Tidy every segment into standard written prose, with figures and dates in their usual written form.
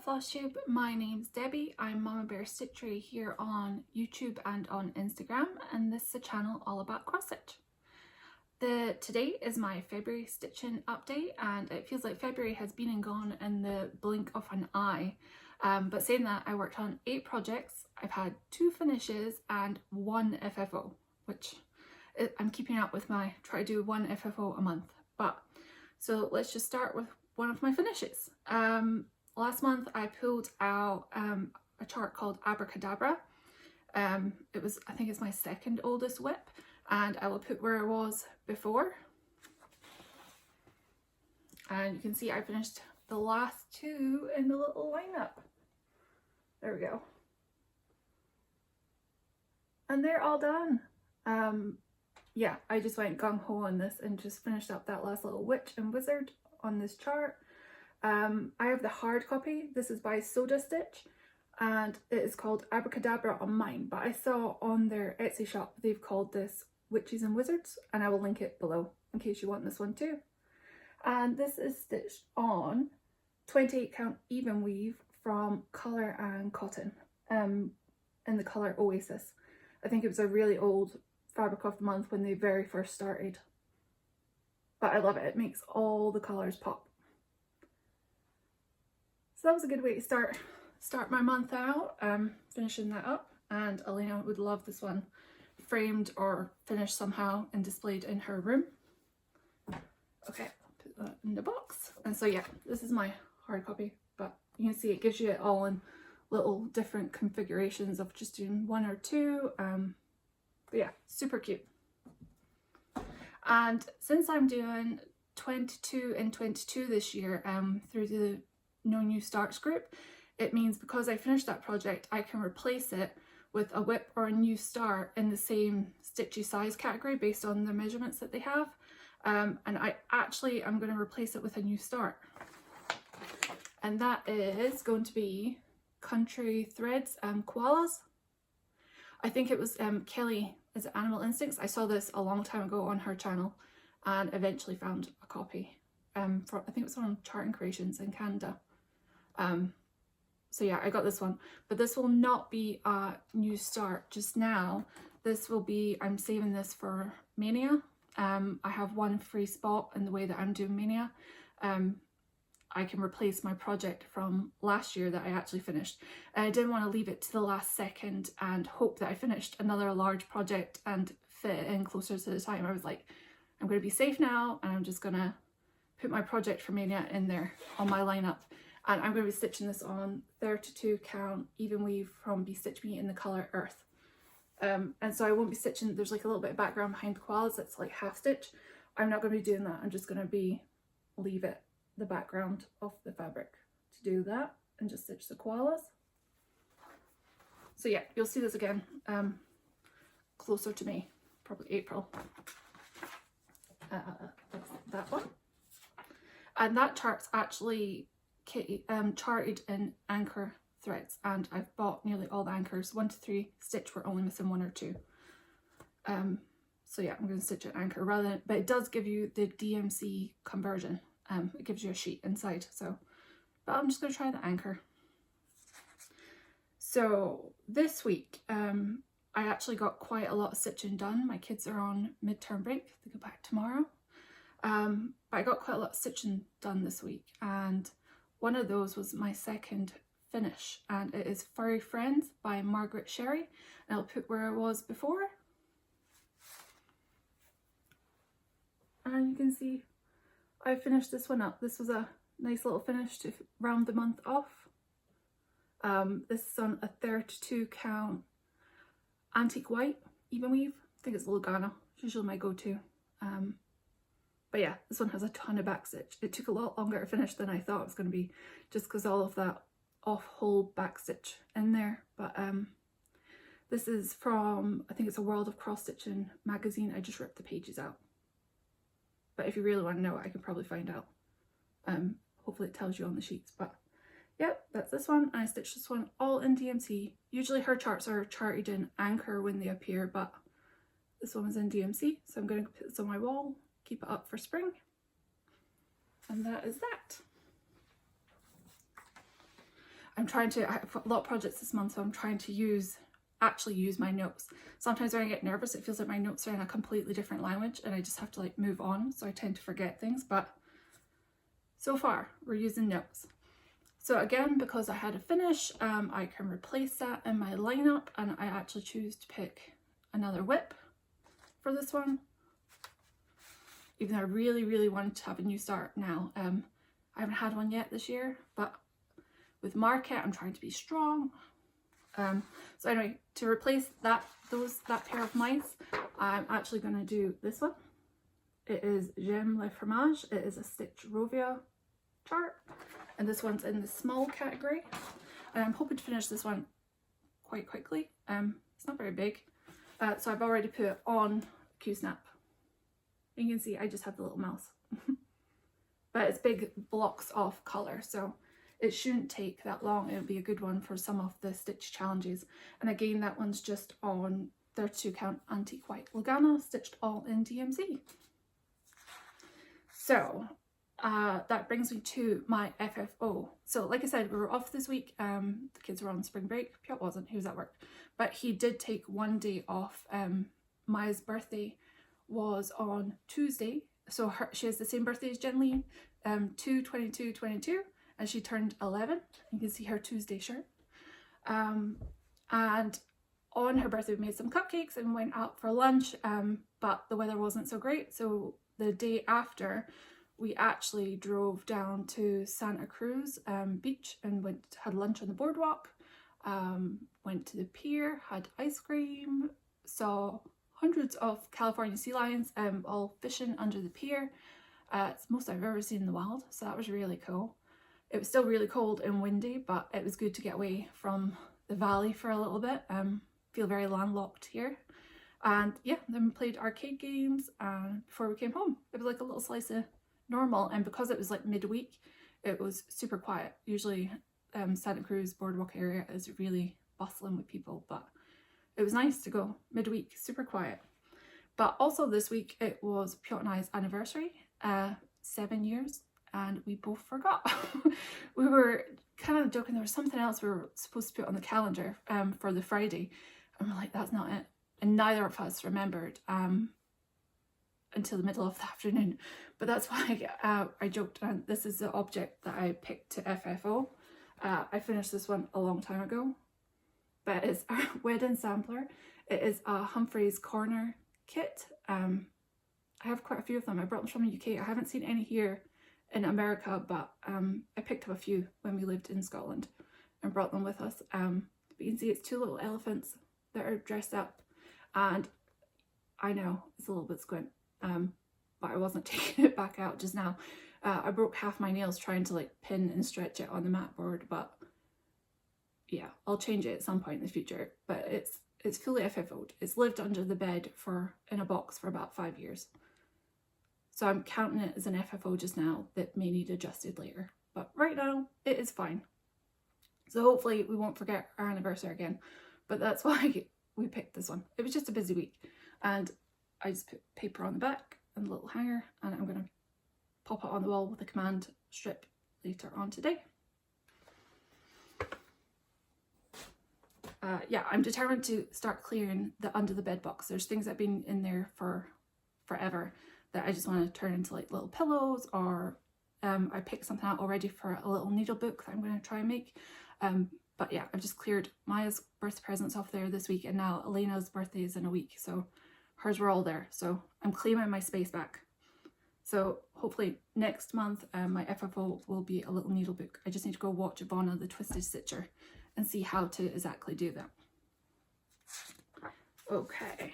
Flosstube, my name's Debbie. I'm Mama Bear Stitchery here on YouTube and on Instagram, and this is a channel all about cross stitch. Today is my February stitching update, and it feels like February has been and gone in the blink of an eye. But saying that, I worked on 8 projects. I've had 2 finishes and 1 FFO, which I'm keeping up with my try to do 1 FFO a month. So let's just start with one of my finishes. Last month I pulled out a chart called Abracadabra. I think it's my second oldest whip, and I will put where I was before. And you can see I finished the last 2 in the little lineup. There we go. And they're all done. Yeah, I just went gung-ho on this and just finished up that last little witch and wizard on this chart. I have the hard copy. This is by Soda Stitch and it is called Abracadabra on mine, but I saw on their Etsy shop they've called this Witches and Wizards, and I will link it below in case you want this one too. And this is stitched on 28 count even weave from Colour and Cotton in the colour Oasis. I think it was a really old fabric of the month when they very first started, but I love it. It makes all the colours pop. So that was a good way to start my month out, finishing that up. And Elena would love this one framed or finished somehow and displayed in her room. Okay, put that in the box. And so yeah, this is my hard copy, but you can see it gives you it all in little different configurations of just doing 1 or 2. But yeah, super cute. And since I'm doing 22 and 22 this year through the No New Starts group, it means because I finished that project I can replace it with a whip or a new start in the same stitchy size category based on the measurements that they have. And I'm going to replace it with a new start, and that is going to be Country Threads and Koalas. I think it was Kelly is Animal Instincts. I saw this a long time ago on her channel and eventually found a copy. I think it was on Charting Creations in Canada. So yeah, I got this one, but this will not be a new start just now. This will be, I'm saving this for Mania. I have 1 free spot in the way that I'm doing Mania. I can replace my project from last year that I actually finished. And I didn't want to leave it to the last second and hope that I finished another large project and fit it in closer to the time. I was like, I'm going to be safe now, and I'm just going to put my project for Mania in there on my lineup. And I'm going to be stitching this on 32 count even weave from Be Stitch Me in the colour Earth. And so I won't be stitching, there's like a little bit of background behind the koalas that's like half stitch. I'm not going to be doing that. I'm just going to leave it the background of the fabric to do that and just stitch the koalas. So yeah, you'll see this again closer to May, probably April. That's that one. And that chart's actually charted in anchor threads, and I've bought nearly all the anchors. 1 to 3 stitch, we're only missing 1 or 2. So yeah, I'm going to stitch an anchor rather than, but it does give you the DMC conversion. It gives you a sheet inside, so, but I'm just going to try the anchor. So this week I actually got quite a lot of stitching done. My kids are on midterm break, they go back tomorrow. But I got quite a lot of stitching done this week, and one of those was my second finish, and it is Furry Friends by Margaret Sherry, and I'll put where I was before. And you can see I finished this one up. This was a nice little finish to round the month off. This is on a 32 count antique white even weave. I think it's lugana, it's usually my go-to. But yeah, this one has a ton of back stitch. It took a lot longer to finish than I thought it was going to be, just because all of that off-hole back stitch in there. But this is from, I think it's a World of Cross Stitching magazine. I just ripped the pages out. But if you really want to know, I could probably find out. Hopefully it tells you on the sheets. But yep, that's this one. I stitched this one all in DMC. Usually her charts are charted in anchor when they appear, but this one was in DMC. So I'm going to put this on my wall, keep it up for spring. And that is that. I have a lot of projects this month, so I'm trying to actually use my notes. Sometimes when I get nervous, it feels like my notes are in a completely different language and I just have to like move on, so I tend to forget things, but so far we're using notes. So again, because I had a finish, I can replace that in my lineup, and I actually choose to pick another whip for this one. Even though I really wanted to have a new start now. I haven't had one yet this year, but with Margaret, I'm trying to be strong. So anyway, to replace that pair of mice, I'm actually going to do this one. It is Jaime Fromage. It is a Stitchrovia chart, and this one's in the small category. And I'm hoping to finish this one quite quickly. It's not very big, so I've already put it on Q-Snap. You can see I just have the little mouse, but it's big blocks of colour, so it shouldn't take that long. It'll be a good one for some of the stitch challenges. And again, that one's just on 32 count antique white lugana, stitched all in DMZ. So that brings me to my FFO. So like I said, we were off this week. The kids were on spring break. Piot wasn't, he was at work, but he did take one day off. Maya's birthday was on Tuesday, so she has the same birthday as Jenny, 2/22/22, and she turned 11. You can see her Tuesday shirt. And on her birthday we made some cupcakes and went out for lunch, but the weather wasn't so great, so the day after we actually drove down to Santa Cruz beach and had lunch on the boardwalk, went to the pier, had ice cream, saw hundreds of California sea lions all fishing under the pier. It's the most I've ever seen in the wild, so that was really cool. It was still really cold and windy, but it was good to get away from the valley for a little bit. Feel very landlocked here. And yeah, then we played arcade games before we came home. It was like a little slice of normal, and because it was like midweek, it was super quiet. Usually Santa Cruz boardwalk area is really bustling with people, but it was nice to go midweek, super quiet. But also this week it was Piot and I's anniversary, 7 years, and we both forgot. We were kind of joking, there was something else we were supposed to put on the calendar for the Friday, and we're like, that's not it. And neither of us remembered until the middle of the afternoon. But that's why I joked, and this is the object that I picked to FFO. I finished this one a long time ago, but it's our wedding sampler. It is a Humphrey's Corner kit. I have quite a few of them. I brought them from the UK. I haven't seen any here in America, but I picked up a few when we lived in Scotland and brought them with us. But you can see it's two little elephants that are dressed up, and I know it's a little bit squint, but I wasn't taking it back out just now. I broke half my nails trying to like pin and stretch it on the mat board, but yeah, I'll change it at some point in the future. But it's fully FFO'd. It's lived under the bed in a box for about 5 years. So I'm counting it as an FFO just now that may need adjusted later. But right now, it is fine. So hopefully we won't forget our anniversary again. But that's why we picked this one. It was just a busy week. And I just put paper on the back and a little hanger. And I'm going to pop it on the wall with a command strip later on today. Yeah, I'm determined to start clearing the under the bed box. There's things that have been in there for forever that I just want to turn into like little pillows, or I picked something out already for a little needle book that I'm going to try and make. But yeah, I've just cleared Maya's birthday presents off there this week, and now Elena's birthday is in a week, so hers were all there. So I'm claiming my space back. So hopefully next month my FFO will be a little needle book. I just need to go watch Ivana the Twisted Stitcher and see how to exactly do that. Okay.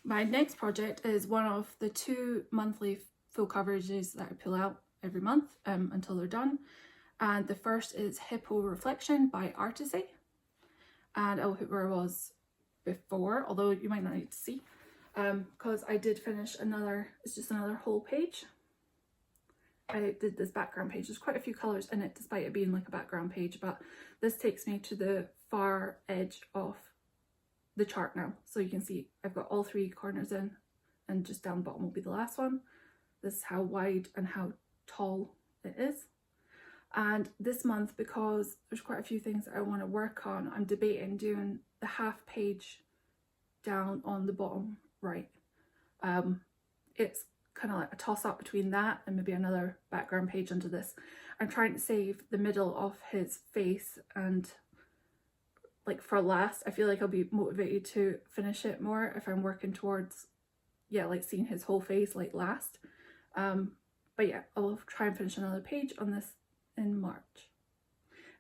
My next project is one of the 2 monthly full coverages that I pull out every month until they're done. And the first is Hippo Reflection by Artecy. And I'll put where I was before, although you might not need to see, because I did finish it's just another whole page. I did this background page. There's quite a few colours in it despite it being like a background page, but this takes me to the far edge of the chart now. So you can see I've got all 3 corners in, and just down the bottom will be the last one. This is how wide and how tall it is. And this month, because there's quite a few things that I want to work on, I'm debating doing the half page down on the bottom right. It's kind of like a toss up between that and maybe another background page under this. I'm trying to save the middle of his face and like for last. I feel like I'll be motivated to finish it more if I'm working towards, yeah, like seeing his whole face like last. But yeah, I'll try and finish another page on this in March.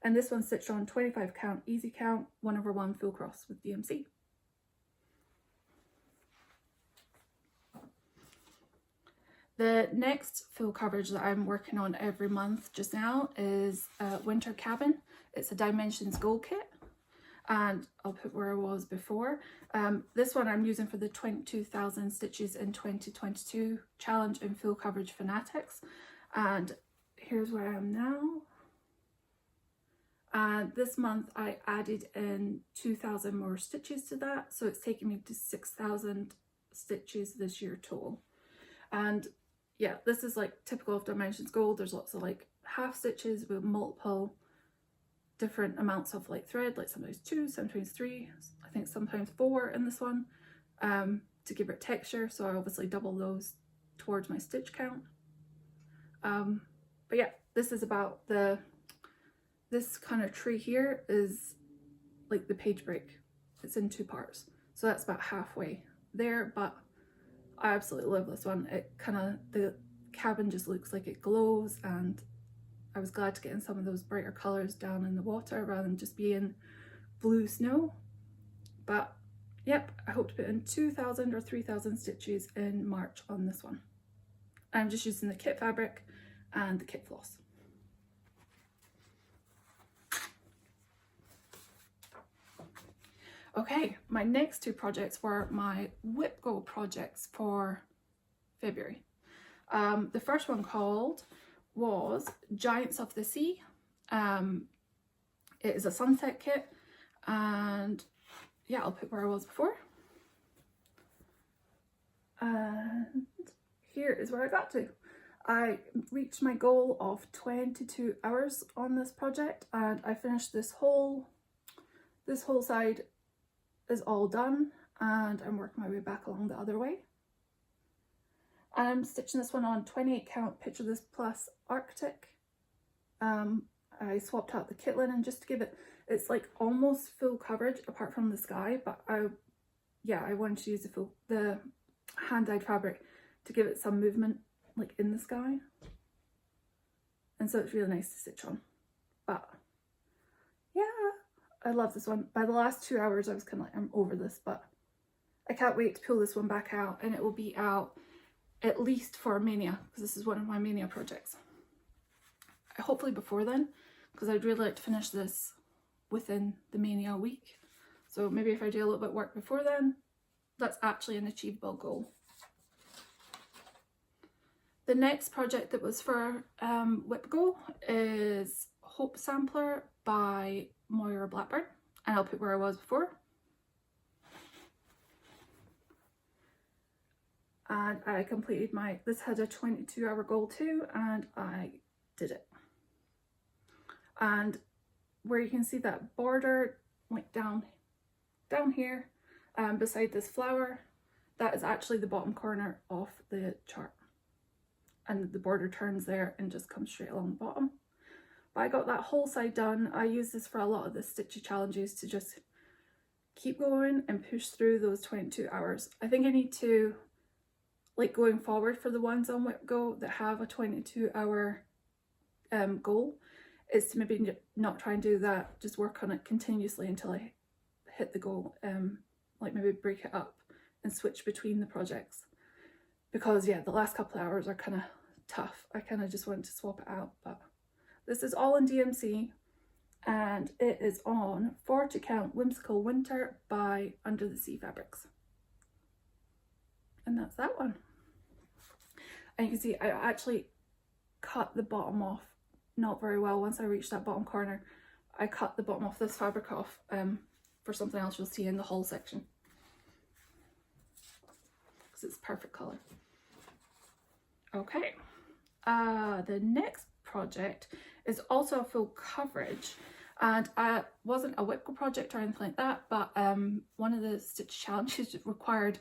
And this one's stitched on 25 count easy count 1/1 full cross with DMC. The next full coverage that I'm working on every month just now is Winter Cabin. It's a Dimensions Gold kit, and I'll put where I was before. This one I'm using for the 22,000 Stitches in 2022 challenge in full coverage fanatics, and here's where I am now. And this month I added in 2,000 more stitches to that, so it's taking me to 6,000 stitches this year total. And yeah, this is like typical of Dimensions Gold. There's lots of like half stitches with multiple different amounts of like thread, like sometimes 2, sometimes 3, I think sometimes 4 in this one, to give it texture. So I obviously double those towards my stitch count. But yeah, this is about this kind of tree here is like the page break. It's in 2 parts. So that's about halfway there, but I absolutely love this one. It kind of, the cabin just looks like it glows, and I was glad to get in some of those brighter colours down in the water rather than just being blue snow. But yep, I hope to put in 2,000 or 3,000 stitches in March on this one. I'm just using the kit fabric and the kit floss. Okay, my next 2 projects were my Whip Go projects for February. The first one was Giants of the Sea. It is a sunset kit, and yeah, I'll put where I was before. And here is where I got to. I reached my goal of 22 hours on this project, and I finished this whole side is all done, and I'm working my way back along the other way. I'm stitching this one on 28 count Picture This Plus Arctic. I swapped out the kit linen just to give it, it's like almost full coverage apart from the sky, but I wanted to use the hand dyed fabric to give it some movement like in the sky, and so it's really nice to stitch on. But yeah, I love this one. By the last 2 hours I was kind of like, I'm over this, but I can't wait to pull this one back out, and it will be out at least for Mania, because this is one of my Mania projects. Hopefully before then, because I'd really like to finish this within the Mania week. So maybe if I do a little bit of work before then, that's actually an achievable goal. The next project that was for Whip Go is Hope Sampler by Moira Blackburn, and I'll put where I was before. And I completed this had a 22-hour goal too, and I did it. And where you can see that border like down here beside this flower, that is actually the bottom corner of the chart, and the border turns there and just comes straight along the bottom. But I got that whole side done. I use this for a lot of the stitchy challenges to just keep going and push through those 22 hours. I think I need to, like going forward for the ones on Whip Go that have a 22-hour goal, is to maybe not try and do that, just work on it continuously until I hit the goal, like maybe break it up and switch between the projects, because yeah, the last couple of hours are kind of tough. I kind of just wanted to swap it out. But this is all in DMC, and it is on 40 count Whimsical Winter by Under the Sea Fabrics, and that's that one. And you can see I actually cut the bottom off not very well. Once I reached that bottom corner, I cut the bottom of this fabric off for something else you'll see in the haul section, because it's perfect colour. Okay, the next project is also a full coverage, and it wasn't a Whimsical project or anything like that, but one of the stitch challenges required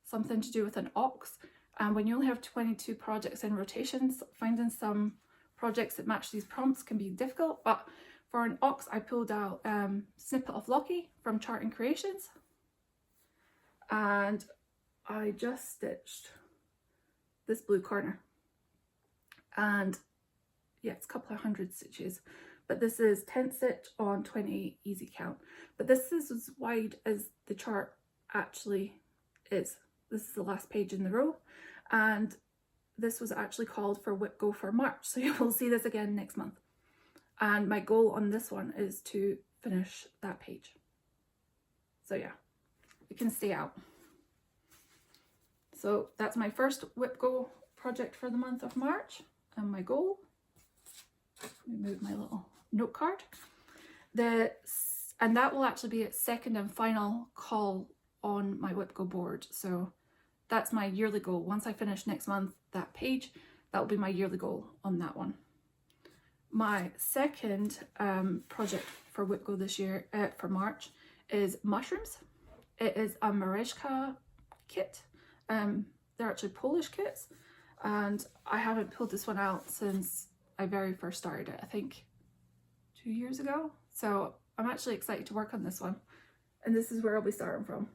something to do with an ox, and when you only have 22 projects in rotations, finding some projects that match these prompts can be difficult. But for an ox, I pulled out Snippet of Lochie from Charting Creations, and I just stitched this blue corner, and yeah, it's a couple of hundred stitches, but this is 10 stitch on 20 easy count, but this is as wide as the chart actually is. This is the last page in the row, and this was actually called for Whimsical for March, so you will see this again next month, and my goal on this one is to finish that page. So yeah, it can stay out. So that's my first Whimsical project for the month of March, and my goal, let me move my little note card, and that will actually be its second and final call on my Whimsical board. So that's my yearly goal. Once I finish next month that page, that will be my yearly goal on that one. My second project for Whimsical this year, for March, is mushrooms. It is a Merejka kit. They're actually Polish kits, and I haven't pulled this one out since I very first started it, I think 2 years ago. So I'm actually excited to work on this one, and this is where I'll be starting from.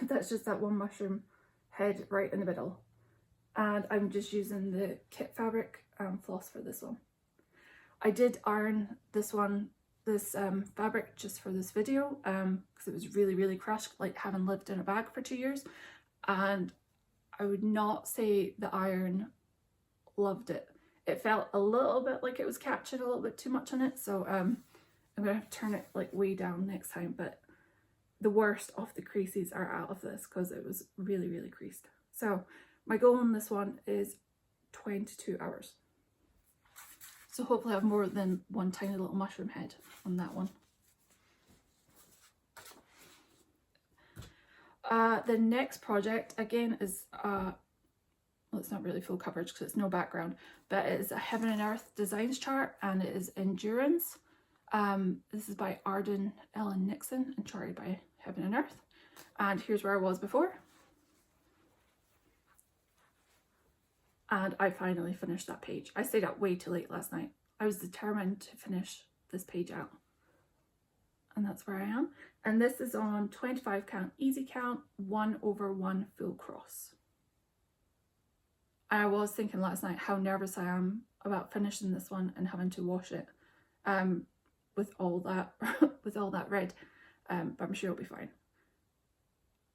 That's just that one mushroom head right in the middle, and I'm just using the kit fabric floss for this one. I did iron this fabric just for this video because it was really crushed, like having lived in a bag for 2 years, and I would not say the iron loved it. It felt a little bit like it was catching a little bit too much on it, so I'm gonna have to turn it like way down next time, but the worst of the creases are out of this because it was really creased. So my goal on this one is 22 hours. So hopefully I have more than one tiny little mushroom head on that one. The next project again is well, it's not really full coverage because it's no background, but it is a Heaven and Earth designs chart, and it is Endurance. This is by Arden, Nixon, and charted by Heaven and Earth. And here's where I was before, and I finally finished that page. I stayed up way too late last night. I was determined to finish this page out, and that's where I am. And this is on 25 count easy count, 1/1 full cross. I was thinking last night how nervous I am about finishing this one and having to wash it with all that with all that red, but I'm sure it'll be fine.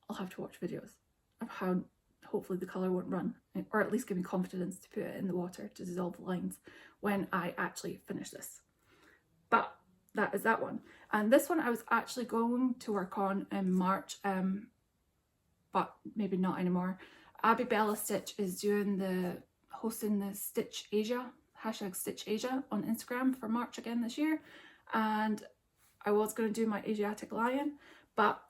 I'll have to watch videos of how hopefully the colour won't run, or at least give me confidence to put it in the water to dissolve the lines when I actually finish this. But that is that one. And this one I was actually going to work on in March, but maybe not anymore. Abby Bella Stitch is hosting the Stitch Asia, #StitchAsia on Instagram for March again this year, and I was going to do my Asiatic lion, but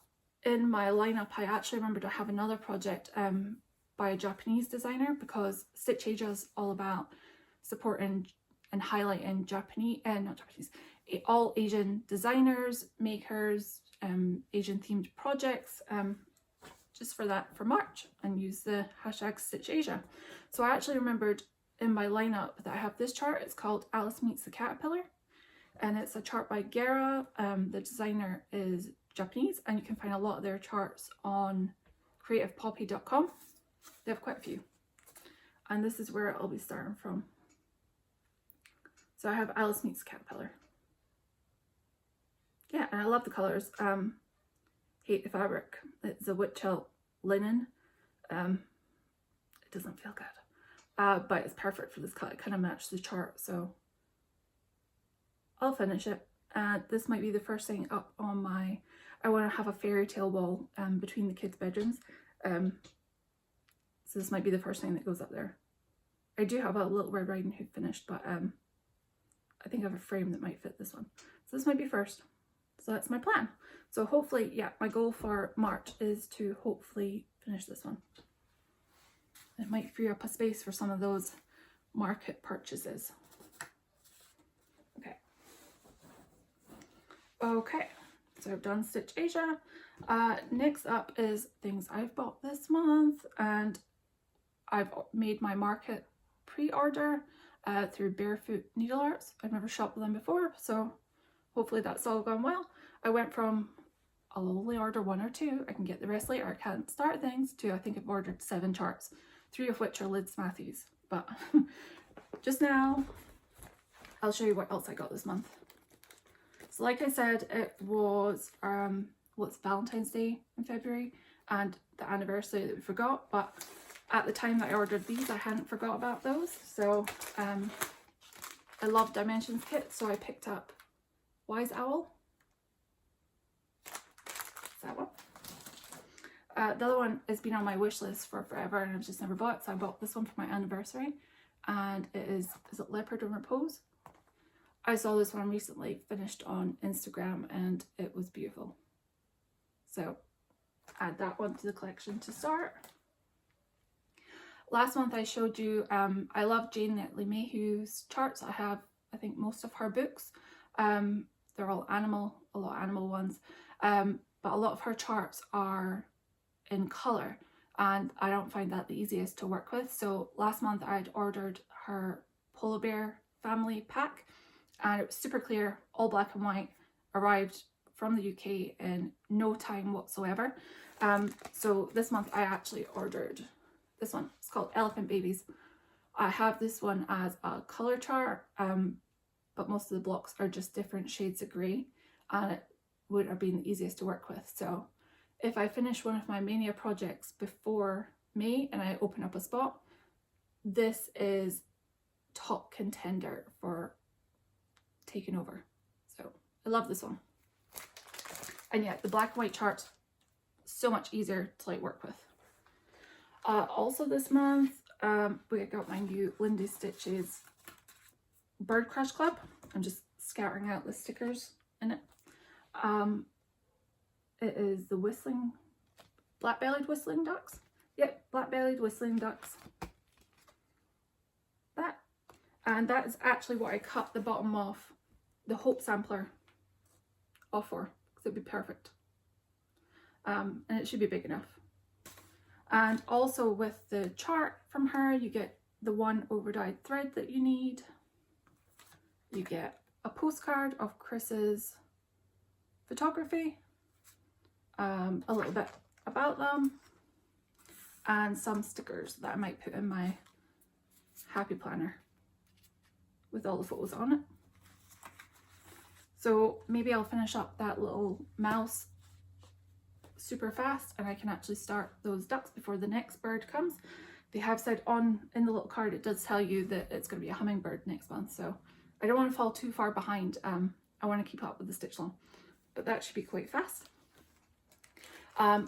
in my lineup I actually remembered I have another project by a Japanese designer, because Stitch Asia is all about supporting and highlighting all Asian designers, makers, Asian themed projects, just for March, and use the #StitchAsia. So I actually remembered in my lineup that I have this chart. It's called Alice Meets the Caterpillar, and it's a chart by Gera. The designer is Japanese, and you can find a lot of their charts on creativepoppy.com. They have quite a few, and this is where I'll be starting from. So I have Alice Meets the Caterpillar. Yeah, and I love the colours. Hate the fabric. It's a Whimsical linen. It doesn't feel good, but it's perfect for this cut. It kind of matched the chart, so I'll finish it. This might be the first thing up on my, I want to have a fairy tale wall between the kids' bedrooms, so this might be the first thing that goes up there. I do have a Little Red Riding Hood finished, but I think I have a frame that might fit this one, so this might be first. So that's my plan. So hopefully, yeah, my goal for March is to hopefully finish this one. It might free up a space for some of those market purchases. Okay, so I've done Stitch Asia. Next up is things I've bought this month, and I've made my Market pre-order through Barefoot Needle Arts. I've never shopped with them before, so hopefully that's all gone well. I went from I'll only order 1 or 2, I can get the rest later, I can't start things, to I think I've ordered 7 charts, 3 of which are Lids Matthews. But just now, I'll show you what else I got this month. So like I said, it was what's Valentine's Day in February and the anniversary that we forgot, but at the time that I ordered these I hadn't forgot about those. So I love Dimensions kit, so I picked up Wise Owl. That one. The other one has been on my wish list for forever and I've just never bought it, so I bought this one for my anniversary, and it is it Leopard in Repose? I saw this one recently finished on Instagram and it was beautiful. So add that one to the collection to start. Last month I showed you, I love Jane Netley Mayhew's charts. I have, I think, most of her books. They're all animal, a lot of animal ones. But a lot of her charts are in colour and I don't find that the easiest to work with. So last month I'd ordered her Polar Bear family pack and it was super clear, all black and white, arrived from the UK in no time whatsoever. So this month I actually ordered this one. It's called Elephant Babies. I have this one as a colour chart, but most of the blocks are just different shades of grey, and it would have been the easiest to work with. So if I finish one of my Mania projects before May and I open up a spot, this is top contender for taking over. So I love this one. And yeah, the black and white charts, so much easier to like work with. Also this month, we got my new Lindy Stitches Bird Crush Club. I'm just scattering out the stickers in it. It is the black-bellied whistling ducks. Yep, black-bellied whistling ducks. That. And that is actually what I cut the bottom off the Hope sampler off for, because it'd be perfect. And it should be big enough. And also with the chart from her, you get the one overdyed thread that you need. You get a postcard of Chris's photography, a little bit about them, and some stickers that I might put in my happy planner with all the photos on it. So maybe I'll finish up that little mouse super fast and I can actually start those ducks before the next bird comes. They have said in the little card, it does tell you that it's going to be a hummingbird next month, so I don't want to fall too far behind. I want to keep up with the stitch long, but that should be quite fast. I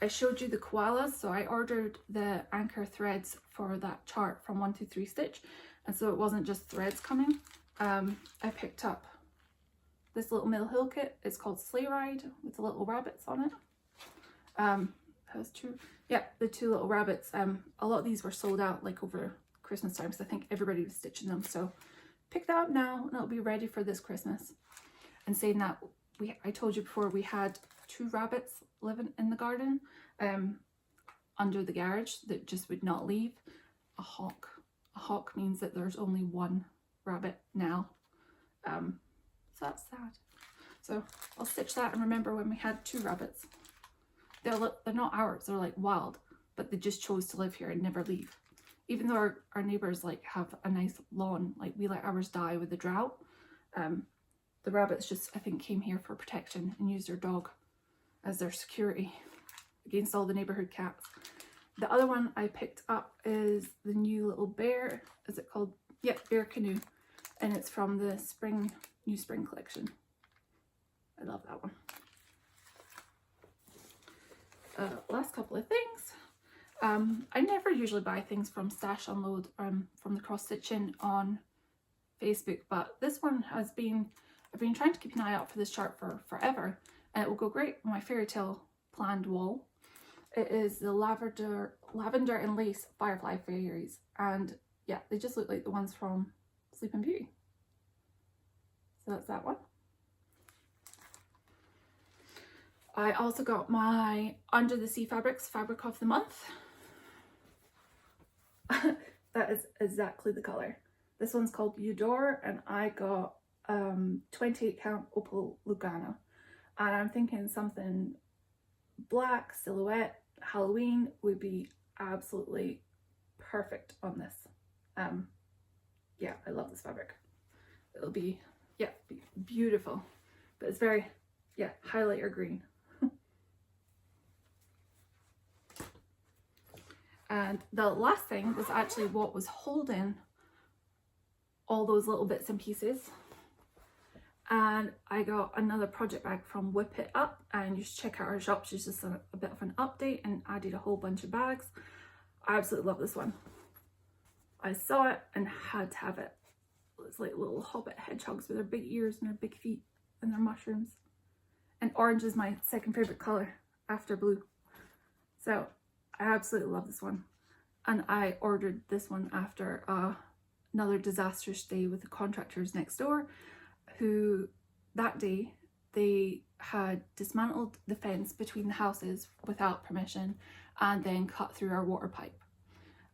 showed you the koalas, so I ordered the anchor threads for that chart from 123 Stitch, and so it wasn't just threads coming. I picked up this little Mill Hill kit. It's called Sleigh Ride with the little rabbits on it. Has two, yeah, the 2 little rabbits. A lot of these were sold out like over Christmas time, so I think everybody was stitching them. So pick that up now and it'll be ready for this Christmas. And saying that, I told you before, we had 2 rabbits living in the garden under the garage that just would not leave. A hawk means that there's only 1 rabbit now. So that's sad. So I'll stitch that and remember when we had 2 rabbits. They're not ours, they're like wild, but they just chose to live here and never leave. Even though our neighbours like have a nice lawn, like we let ours die with the drought. The rabbits just, I think, came here for protection and used their dog as their security against all the neighbourhood cats. The other one I picked up is the new little bear. Is it called? Yep, Bear Canoe. And it's from the new spring collection. I love that one. Last couple of things. I never usually buy things from Stash Unload from the cross stitching on Facebook, but this one has been, I've been trying to keep an eye out for this chart for forever, and it will go great on my fairy tale planned wall. It is the lavender and lace firefly fairies, and yeah, they just look like the ones from Sleeping Beauty. So that's that one. I also got my Under the Sea Fabrics Fabric of the Month. That is exactly the colour. This one's called Eudore, and I got 28 count opal lugana, and I'm thinking something black silhouette Halloween would be absolutely perfect on this. Yeah, I love this fabric. It'll be, yeah, be beautiful, but it's very, yeah, highlighter green. And the last thing was actually what was holding all those little bits and pieces. And I got another project bag from Whip It Up, and you should check out her shop. She's just a bit of an update and added a whole bunch of bags. I absolutely love this one. I saw it and had to have it. It's like little hobbit hedgehogs with their big ears and their big feet and their mushrooms. And orange is my second favourite colour after blue. So I absolutely love this one. And I ordered this one after another disastrous day with the contractors next door, who that day they had dismantled the fence between the houses without permission and then cut through our water pipe.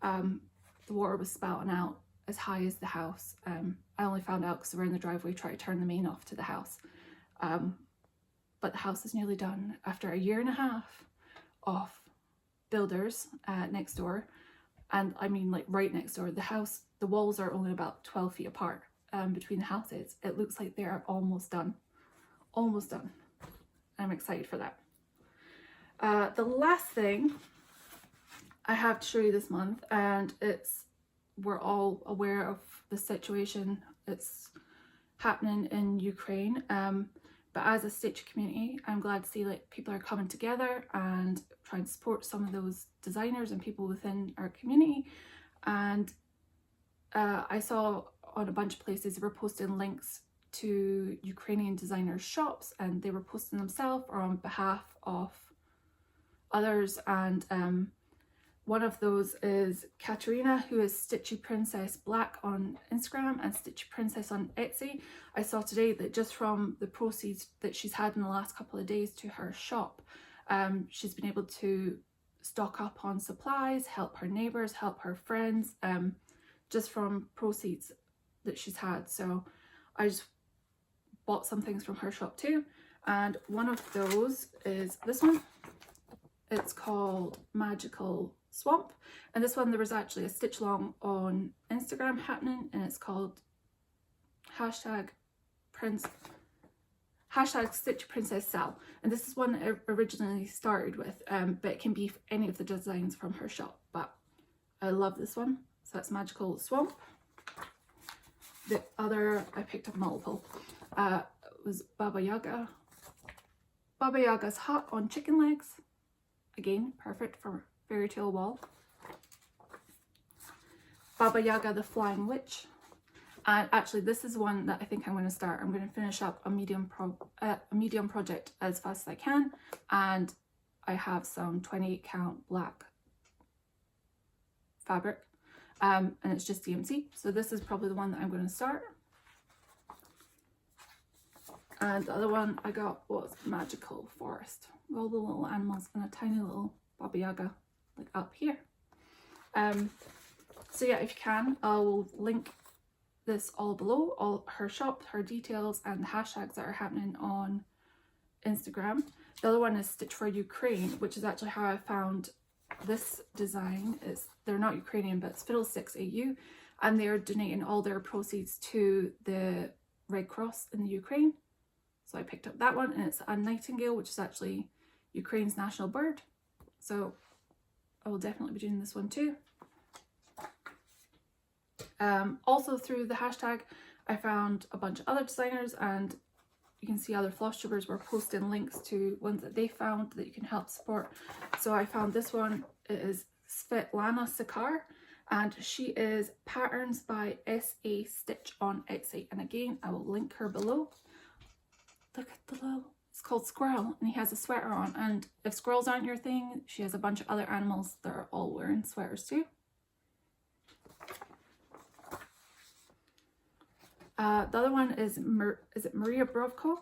The water was spouting out as high as the house. I only found out because we were in the driveway trying to turn the main off to the house. But the house is nearly done after a year and a half of builders next door. And I mean, like, right next door. The house, the walls are only about 12 feet apart between the houses. It looks like they're almost done. Almost done. I'm excited for that. The last thing I have to show you this month, and we're all aware of the situation that's happening in Ukraine. But as a Stitch community, I'm glad to see like people are coming together and trying to support some of those designers and people within our community. And I saw on a bunch of places they were posting links to Ukrainian designers' shops, and they were posting themselves or on behalf of others. And one of those is Katerina, who is Stitchy Princess Black on Instagram and Stitchy Princess on Etsy. I saw today that just from the proceeds that she's had in the last couple of days to her shop, she's been able to stock up on supplies, help her neighbours, help her friends, just from proceeds that she's had. So I just bought some things from her shop too. And one of those is this one. It's called Magical Swamp, and this one there was actually a stitch along on Instagram happening, and it's called hashtag Stitch Princess Sal, and this is one that I originally started with, but it can be any of the designs from her shop. But I love this one, so that's Magical Swamp. The other I picked up multiple was Baba Yaga's hut on chicken legs. Again, perfect for fairy tale wall. Baba Yaga the Flying Witch. And actually this is one that I think I'm going to start. I'm going to finish up a medium project as fast as I can. And I have some 28 count black fabric. And it's just DMC. So this is probably the one that I'm going to start. And the other one I got was Magical Forest. All the little animals and a tiny little Baba Yaga like up here. So yeah, if you can, I'll link this all below, all her shop, her details, and the hashtags that are happening on Instagram. The other one is Stitch for Ukraine, which is actually how I found this design. They're not Ukrainian, but it's Fiddlesticks AU, and they're donating all their proceeds to the Red Cross in the Ukraine. So I picked up that one, and it's a nightingale, which is actually Ukraine's national bird. So I will definitely be doing this one too. Also through the hashtag, I found a bunch of other designers, and you can see other Flosstubers were posting links to ones that they found that you can help support. So I found this one. It is Svetlana Sakar, and she is Patterns by SA Stitch on Etsy. And again, I will link her below. Look at the little, it's called Squirrel, and he has a sweater on. And if squirrels aren't your thing, she has a bunch of other animals that are all wearing sweaters too. The other one is it Maria Brovko.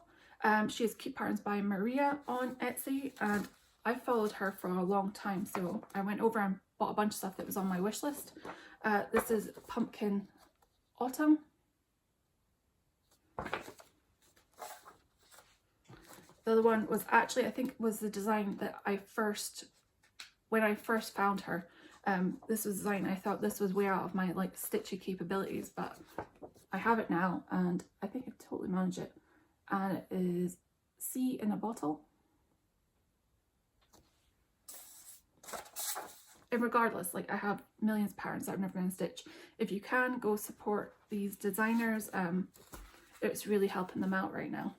She is Keep Patterns by Moira on Etsy, and I followed her for a long time, so I went over and bought a bunch of stuff that was on my wish list. This is Pumpkin Autumn. The other one was actually, I think, was the design that when I first found her. This was the design, I thought this was way out of my like stitchy capabilities, but I have it now and I think I totally managed it. And it is Sea in a Bottle. And regardless, like, I have millions of patterns that I'm never going to stitch. If you can, go support these designers. It's really helping them out right now.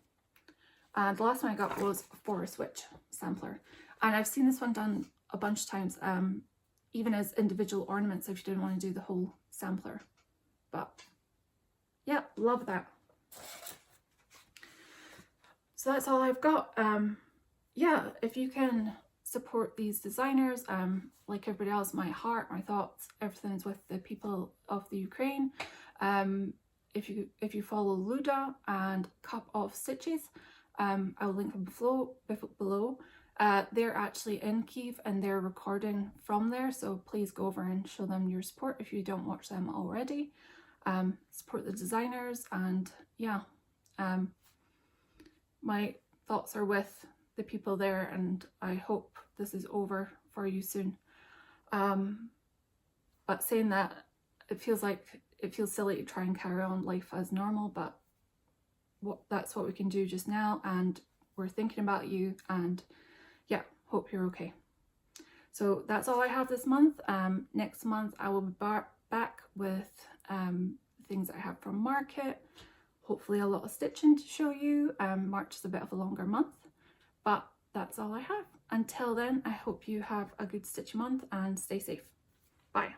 And the last one I got was a Forest Witch sampler. And I've seen this one done a bunch of times, even as individual ornaments if you didn't want to do the whole sampler. But yeah, love that. So that's all I've got. Yeah, if you can support these designers, like everybody else, my heart, my thoughts, everything's with the people of the Ukraine. If you follow Luda and Cup of Stitches, I'll link them below. They're actually in Kyiv and they're recording from there, so please go over and show them your support if you don't watch them already. Support the designers, and yeah, my thoughts are with the people there, and I hope this is over for you soon. But saying that, it feels silly to try and carry on life as normal, but that's what we can do just now, and we're thinking about you, and yeah, hope you're okay. So that's all I have this month. Next month I will be back with things I have from Market. Hopefully a lot of stitching to show you. March is a bit of a longer month, but that's all I have. Until then, I hope you have a good stitch month and stay safe. Bye.